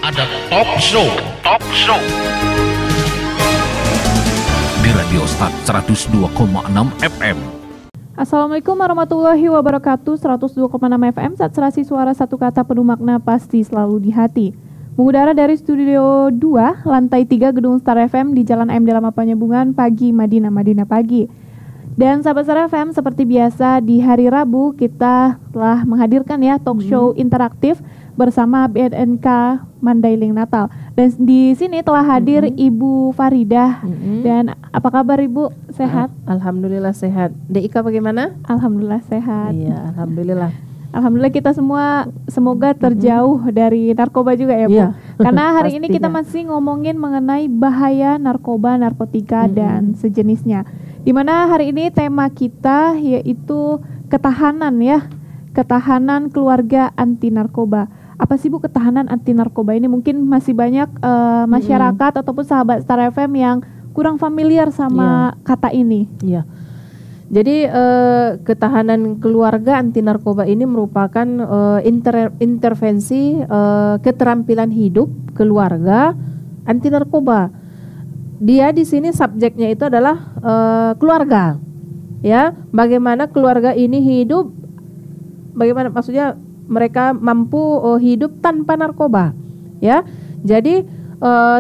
ada talk show di Radio Start 102,6 FM. Assalamualaikum warahmatullahi wabarakatuh. 102,6 FM, saat serasi suara satu kata penuh makna pasti selalu di hati. Mengudara dari Studio 2, lantai 3 Gedung Star FM di Jalan M Dalam Penyambungan Pagi Madinah Pagi. Dan sahabat Star FM, seperti biasa di hari Rabu kita telah menghadirkan ya talk show interaktif bersama BNNK Mandailing Natal. Dan di sini telah hadir Ibu Faridah. Dan apa kabar Ibu? Sehat? Alhamdulillah sehat. Dek Ika bagaimana? Alhamdulillah sehat. Iya, alhamdulillah. Alhamdulillah kita semua semoga terjauh dari narkoba juga ya Bu. Iya. Karena hari ini kita Pastinya. masih ngomongin mengenai bahaya narkoba, narkotika dan sejenisnya. Dimana hari ini tema kita yaitu ketahanan ya. Ketahanan keluarga anti narkoba. Apa sih Bu ketahanan anti narkoba ini? Mungkin masih banyak masyarakat ataupun sahabat Star FM yang kurang familiar sama kata ini. Iya. Jadi ketahanan keluarga anti narkoba ini merupakan intervensi keterampilan hidup keluarga anti narkoba. Dia di sini subjeknya itu adalah keluarga. Ya, bagaimana keluarga ini hidup, bagaimana maksudnya mereka mampu hidup tanpa narkoba. Ya. Jadi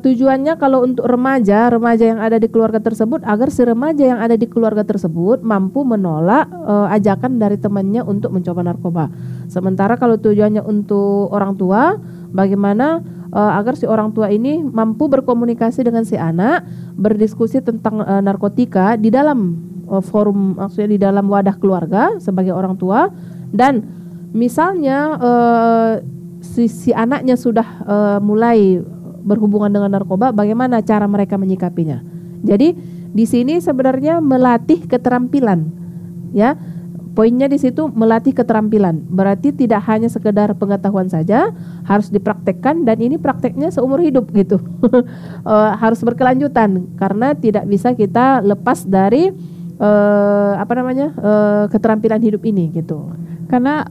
tujuannya kalau untuk remaja yang ada di keluarga tersebut, agar si remaja yang ada di keluarga tersebut mampu menolak ajakan dari temannya untuk mencoba narkoba. Sementara kalau tujuannya untuk orang tua, bagaimana agar si orang tua ini mampu berkomunikasi dengan si anak, berdiskusi tentang narkotika di dalam forum, maksudnya di dalam wadah keluarga sebagai orang tua. Dan misalnya si anaknya sudah mulai berhubungan dengan narkoba, bagaimana cara mereka menyikapinya. Jadi di sini sebenarnya melatih keterampilan, ya. Poinnya di situ melatih keterampilan. Berarti tidak hanya sekedar pengetahuan saja, harus dipraktekkan, dan ini prakteknya seumur hidup gitu. Harus berkelanjutan karena tidak bisa kita lepas dari keterampilan hidup ini gitu. Karena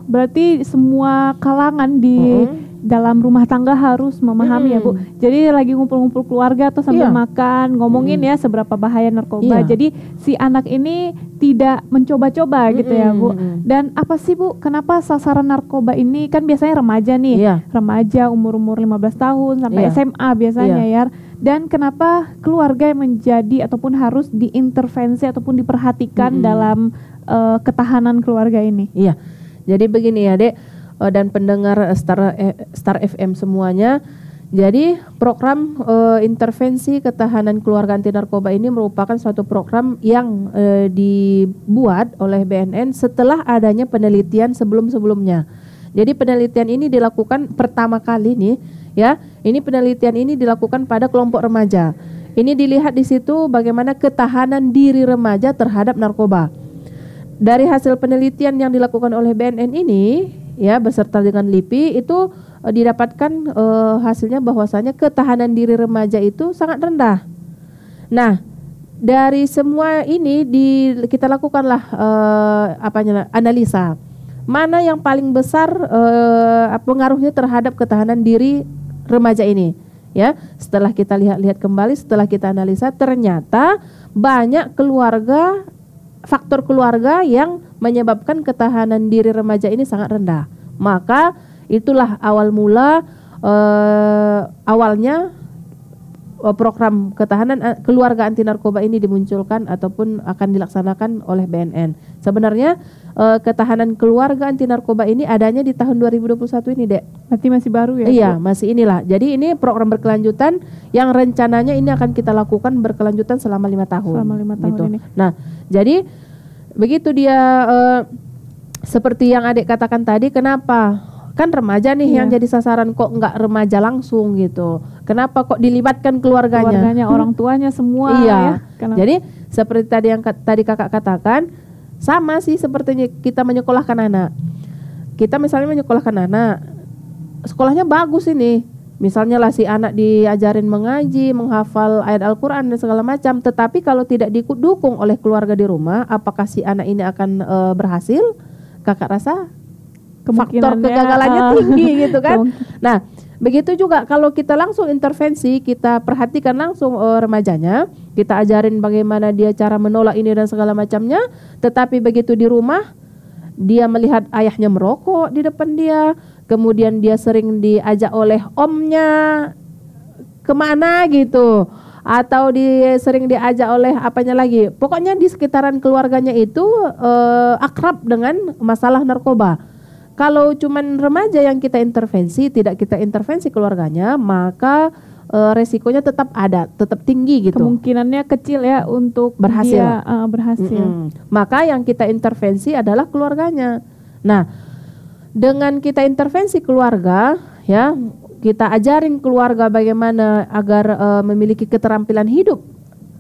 berarti semua kalangan di dalam rumah tangga harus memahami ya Bu. Jadi lagi ngumpul-ngumpul keluarga atau sambil makan, ngomongin ya seberapa bahaya narkoba. Jadi si anak ini tidak mencoba-coba gitu ya Bu. Dan apa sih Bu, kenapa sasaran narkoba ini kan biasanya remaja nih. Remaja umur-umur 15 tahun sampai SMA biasanya ya. Dan kenapa keluarga yang menjadi ataupun harus diintervensi ataupun diperhatikan dalam ketahanan keluarga ini? Iya. Jadi begini ya Dek, dan pendengar Star FM semuanya. Jadi program intervensi ketahanan keluarga anti narkoba ini merupakan suatu program yang dibuat oleh BNN setelah adanya penelitian sebelum-sebelumnya. Jadi penelitian ini dilakukan pertama kali nih ya. Ini penelitian ini dilakukan pada kelompok remaja. Ini dilihat di situ bagaimana ketahanan diri remaja terhadap narkoba. Dari hasil penelitian yang dilakukan oleh BNN ini ya beserta dengan LIPI itu didapatkan hasilnya bahwasanya ketahanan diri remaja itu sangat rendah. Nah, dari semua ini kita lakukanlah analisa. Mana yang paling besar pengaruhnya terhadap ketahanan diri remaja ini? Ya, setelah kita lihat kembali, setelah kita analisa, ternyata banyak faktor keluarga yang menyebabkan ketahanan diri remaja ini sangat rendah. Maka itulah awalnya program ketahanan keluarga anti narkoba ini dimunculkan ataupun akan dilaksanakan oleh BNN. Sebenarnya ketahanan keluarga anti narkoba ini adanya di tahun 2021 ini Dek. Berarti masih baru ya? Iya, masih inilah. Jadi ini program berkelanjutan yang rencananya ini akan kita lakukan berkelanjutan selama 5 tahun. Selama 5 tahun gitu. ini. Nah, jadi begitu dia seperti yang Adik katakan tadi, kenapa? Kan remaja nih yang jadi sasaran, kok nggak remaja langsung gitu. Kenapa kok dilibatkan keluarganya? Orang tuanya semua iya. Ya. Kenapa? Jadi seperti tadi yang tadi Kakak katakan, sama sih sepertinya kita menyekolahkan anak. Kita misalnya menyekolahkan anak, sekolahnya bagus ini. Misalnya lah si anak diajarin mengaji, menghafal ayat Al-Quran dan segala macam. Tetapi kalau tidak didukung oleh keluarga di rumah, apakah si anak ini akan berhasil? Kakak rasa faktor kegagalannya tinggi gitu kan. Nah, Begitu juga kalau kita langsung intervensi, kita perhatikan langsung remajanya, kita ajarin bagaimana dia cara menolak ini dan segala macamnya, tetapi begitu di rumah dia melihat ayahnya merokok di depan dia, kemudian dia sering diajak oleh omnya kemana gitu, atau sering diajak oleh apanya lagi, pokoknya di sekitaran keluarganya itu akrab dengan masalah narkoba. Kalau cuman remaja yang kita intervensi, tidak kita intervensi keluarganya, maka resikonya tetap ada, tetap tinggi gitu. Kemungkinannya kecil ya untuk berhasil. Dia, berhasil. Maka yang kita intervensi adalah keluarganya. Nah, dengan kita intervensi keluarga, ya, kita ajarin keluarga bagaimana agar memiliki keterampilan hidup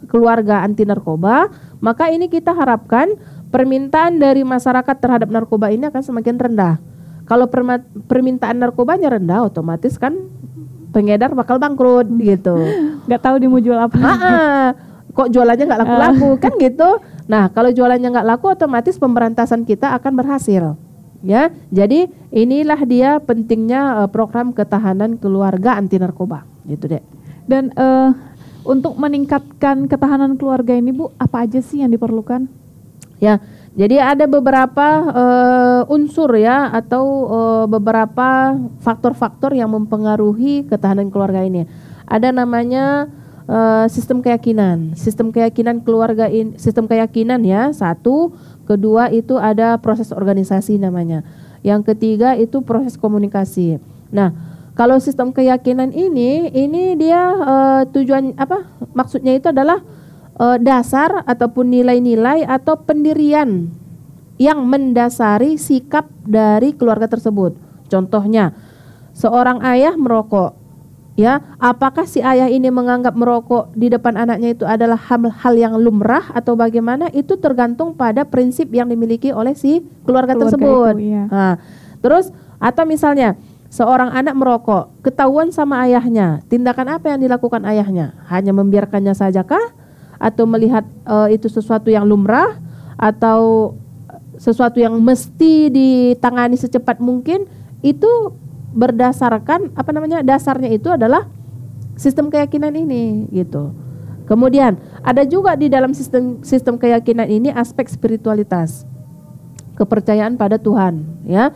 keluarga anti narkoba, maka ini kita harapkan permintaan dari masyarakat terhadap narkoba ini akan semakin rendah. Kalau permintaan narkobanya rendah, otomatis kan pengedar bakal bangkrut gitu. Nggak tahu dia mau jual apa. Kok jualannya nggak laku-laku kan gitu. Nah, kalau jualannya nggak laku, otomatis pemberantasan kita akan berhasil. Ya, jadi inilah dia pentingnya program ketahanan keluarga anti narkoba, gitu deh. Dan untuk meningkatkan ketahanan keluarga ini Bu, apa aja sih yang diperlukan? Ya, jadi ada beberapa unsur ya atau beberapa faktor-faktor yang mempengaruhi ketahanan keluarga ini. Ada namanya sistem keyakinan. Sistem keyakinan keluarga ini, sistem keyakinan ya, satu. Kedua itu ada proses organisasi namanya. Yang ketiga itu proses komunikasi. Nah, kalau sistem keyakinan ini dia tujuan apa? Maksudnya itu adalah dasar ataupun nilai-nilai atau pendirian yang mendasari sikap dari keluarga tersebut. Contohnya, seorang ayah merokok, ya, apakah si ayah ini menganggap merokok di depan anaknya itu adalah hal yang lumrah atau bagaimana? Itu tergantung pada prinsip yang dimiliki oleh si keluarga tersebut. Itu, iya. Nah, terus atau misalnya seorang anak merokok, ketahuan sama ayahnya, tindakan apa yang dilakukan ayahnya? Hanya membiarkannya sajakah? Atau melihat itu sesuatu yang lumrah atau sesuatu yang mesti ditangani secepat mungkin? Itu berdasarkan apa namanya, dasarnya itu adalah sistem keyakinan ini gitu. Kemudian ada juga di dalam sistem keyakinan ini aspek spiritualitas, kepercayaan pada Tuhan, ya.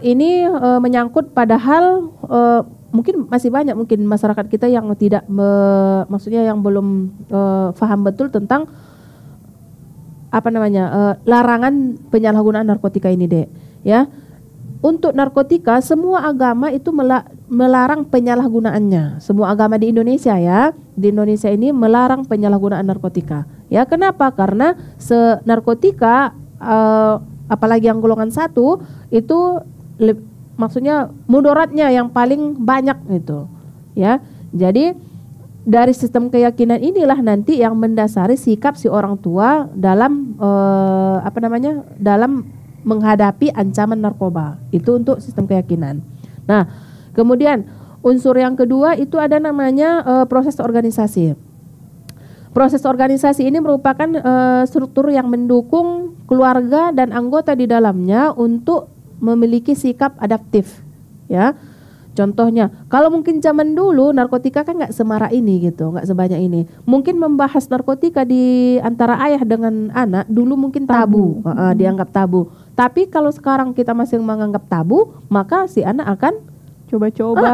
Ini menyangkut pada hal mungkin masih banyak mungkin masyarakat kita yang tidak maksudnya yang belum paham betul tentang apa namanya larangan penyalahgunaan narkotika ini, Dek, ya. Untuk narkotika semua agama itu melarang penyalahgunaannya. Semua agama di Indonesia ya, di Indonesia ini melarang penyalahgunaan narkotika. Ya, kenapa? Karena narkotika apalagi yang golongan 1 itu maksudnya mudaratnya yang paling banyak itu, ya. Jadi dari sistem keyakinan inilah nanti yang mendasari sikap si orang tua dalam apa namanya, dalam menghadapi ancaman narkoba. Itu untuk sistem keyakinan. Nah, kemudian unsur yang kedua itu ada namanya proses organisasi. Proses organisasi ini merupakan struktur yang mendukung keluarga dan anggota di dalamnya untuk memiliki sikap adaptif, ya. Contohnya, kalau mungkin zaman dulu narkotika kan nggak semarak ini gitu, nggak sebanyak ini. Mungkin membahas narkotika di antara ayah dengan anak dulu mungkin tabu. Dianggap tabu. Tapi kalau sekarang kita masih menganggap tabu, maka si anak akan coba-coba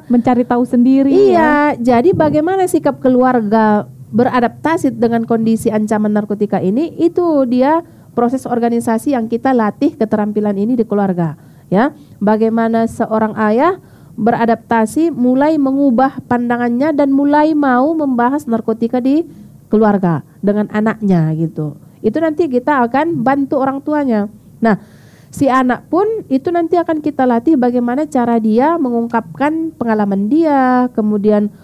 mencari tahu sendiri. Iya, ya. Jadi bagaimana sikap keluarga beradaptasi dengan kondisi ancaman narkotika ini, itu dia proses organisasi yang kita latih keterampilan ini di keluarga, ya. Bagaimana seorang ayah beradaptasi, mulai mengubah pandangannya dan mulai mau membahas narkotika di keluarga dengan anaknya gitu. Itu nanti kita akan bantu orang tuanya. Nah, si anak pun itu nanti akan kita latih bagaimana cara dia mengungkapkan pengalaman dia, kemudian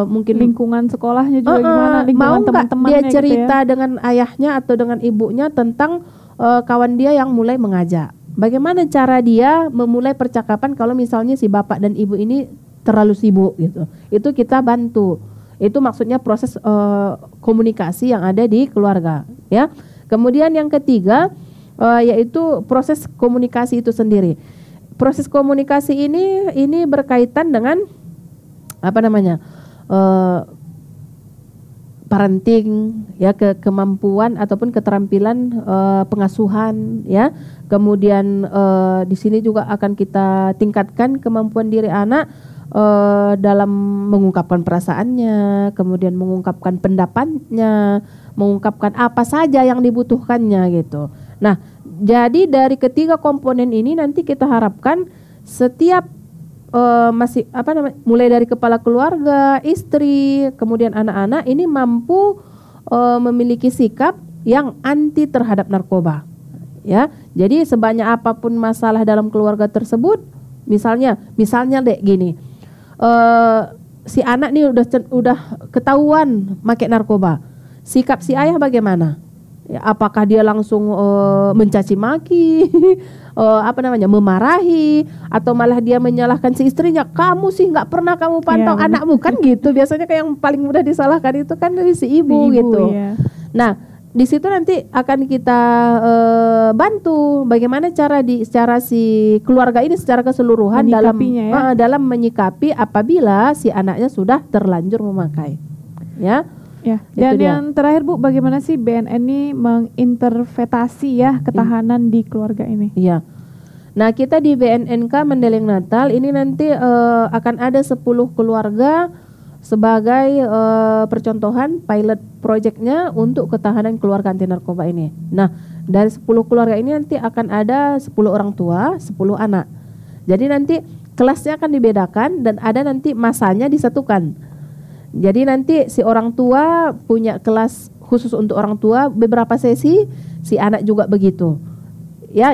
mungkin lingkungan sekolahnya juga gimana, lingkungan teman-temannya dia cerita gitu ya, dengan ayahnya atau dengan ibunya tentang kawan dia yang mulai mengajak. Bagaimana cara dia memulai percakapan kalau misalnya si bapak dan ibu ini terlalu sibuk gitu. Itu kita bantu. Itu maksudnya proses komunikasi yang ada di keluarga, ya. Kemudian yang ketiga yaitu proses komunikasi itu sendiri. proses komunikasi ini berkaitan dengan parenting ya, kemampuan ataupun keterampilan pengasuhan ya. Kemudian di sini juga akan kita tingkatkan kemampuan diri anak dalam mengungkapkan perasaannya, kemudian mengungkapkan pendapatnya, mengungkapkan apa saja yang dibutuhkannya gitu. Nah, jadi dari ketiga komponen ini nanti kita harapkan setiap mulai dari kepala keluarga, istri, kemudian anak-anak ini mampu memiliki sikap yang anti terhadap narkoba. Ya, jadi sebanyak apapun masalah dalam keluarga tersebut, misalnya dek gini, si anak nih udah ketahuan pakai narkoba, sikap si ayah bagaimana? Ya, apakah dia langsung mencaci maki, memarahi, atau malah dia menyalahkan si istrinya, kamu sih nggak pernah kamu pantau anakmu, kan gitu. Biasanya kayak yang paling mudah disalahkan itu kan dari si ibu gitu. Ya. Nah, di situ nanti akan kita bantu bagaimana cara si keluarga ini secara keseluruhan dalam menyikapi apabila si anaknya sudah terlanjur memakai. Ya. Ya, dan yang terakhir Bu, bagaimana sih BNN ini menginterpretasi ya ketahanan di keluarga ini? Iya. Nah, kita di BNNK Mendeleng Natal ini nanti akan ada 10 keluarga sebagai percontohan pilot projectnya untuk ketahanan keluarga anti narkoba ini. Nah, dari 10 keluarga ini nanti akan ada 10 orang tua, 10 anak. Jadi nanti kelasnya akan dibedakan dan ada nanti masanya disatukan. Jadi nanti si orang tua punya kelas khusus untuk orang tua beberapa sesi, si anak juga begitu. Ya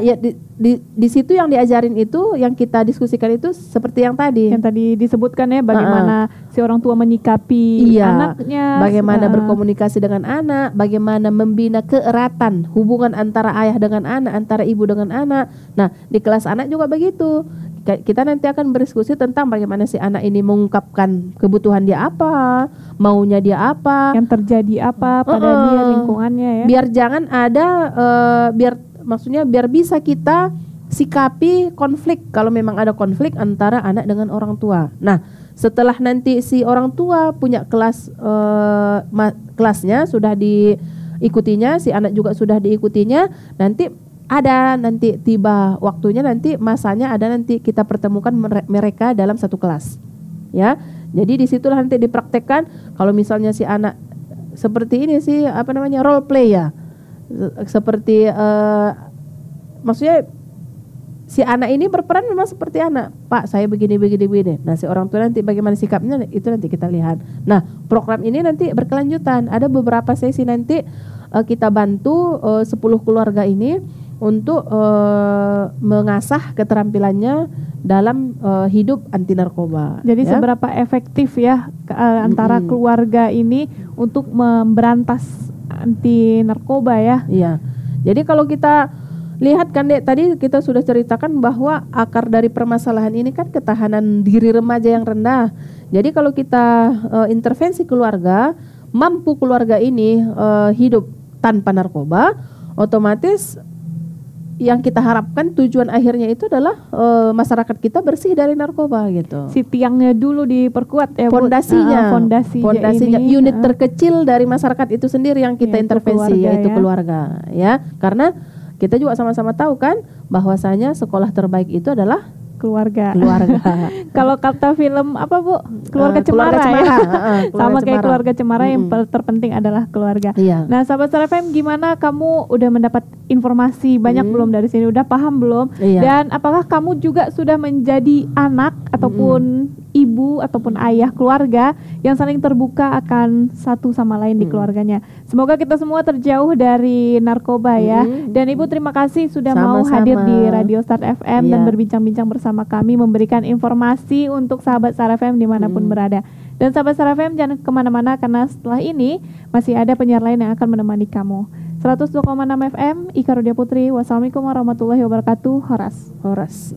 di situ yang diajarin itu, yang kita diskusikan itu seperti yang tadi disebutkan ya, bagaimana si orang tua menyikapi anaknya, bagaimana berkomunikasi dengan anak, bagaimana membina keeratan hubungan antara ayah dengan anak, antara ibu dengan anak. Nah, di kelas anak juga begitu. Kita nanti akan berdiskusi tentang bagaimana si anak ini mengungkapkan kebutuhan dia apa, maunya dia apa, yang terjadi apa pada dia, lingkungannya ya. Biar jangan ada biar bisa kita sikapi konflik kalau memang ada konflik antara anak dengan orang tua. Nah, setelah nanti si orang tua punya kelasnya sudah diikutinya, si anak juga sudah diikutinya, nanti tiba waktunya, nanti masanya ada, nanti kita pertemukan mereka dalam satu kelas. Ya. Jadi disitulah nanti dipraktekkan kalau misalnya si anak seperti ini sih role play ya. Seperti maksudnya si anak ini berperan memang seperti anak. Pak, saya begini. Nah, si orang tua nanti bagaimana sikapnya itu nanti kita lihat. Nah, program ini nanti berkelanjutan. Ada beberapa sesi nanti kita bantu 10 keluarga ini untuk mengasah keterampilannya dalam hidup anti narkoba. Jadi seberapa efektif ya antara keluarga ini untuk memberantas anti narkoba ya? Iya. Jadi kalau kita lihat kan Dek, tadi kita sudah ceritakan bahwa akar dari permasalahan ini kan ketahanan diri remaja yang rendah. Jadi kalau kita intervensi keluarga, mampu keluarga ini hidup tanpa narkoba, otomatis yang kita harapkan tujuan akhirnya itu adalah masyarakat kita bersih dari narkoba gitu. Si tiangnya dulu diperkuat ya, fondasinya ini, unit terkecil dari masyarakat itu sendiri yang kita intervensi, yaitu keluarga ya. Karena kita juga sama-sama tahu kan bahwasanya sekolah terbaik itu adalah keluarga. Kalau kata film apa Bu? Keluarga Cemara ya. Sama kayak Keluarga Cemara, yang terpenting adalah keluarga. Iya. Nah, sahabat Star FM, gimana kamu udah mendapat informasi banyak belum dari sini? Udah paham belum? Iya. Dan apakah kamu juga sudah menjadi anak ataupun ibu ataupun ayah keluarga yang saling terbuka akan satu sama lain di keluarganya? Semoga kita semua terjauh dari narkoba ya. Dan Ibu terima kasih sudah mau hadir di Radio Start FM dan berbincang-bincang bersama kami, memberikan informasi untuk sahabat Star FM dimanapun berada. Dan sahabat Star FM jangan kemana-mana, karena setelah ini masih ada penyiar lain yang akan menemani kamu. 102,6 FM, Ika Rodia Putri. Wassalamualaikum warahmatullahi wabarakatuh. Horas.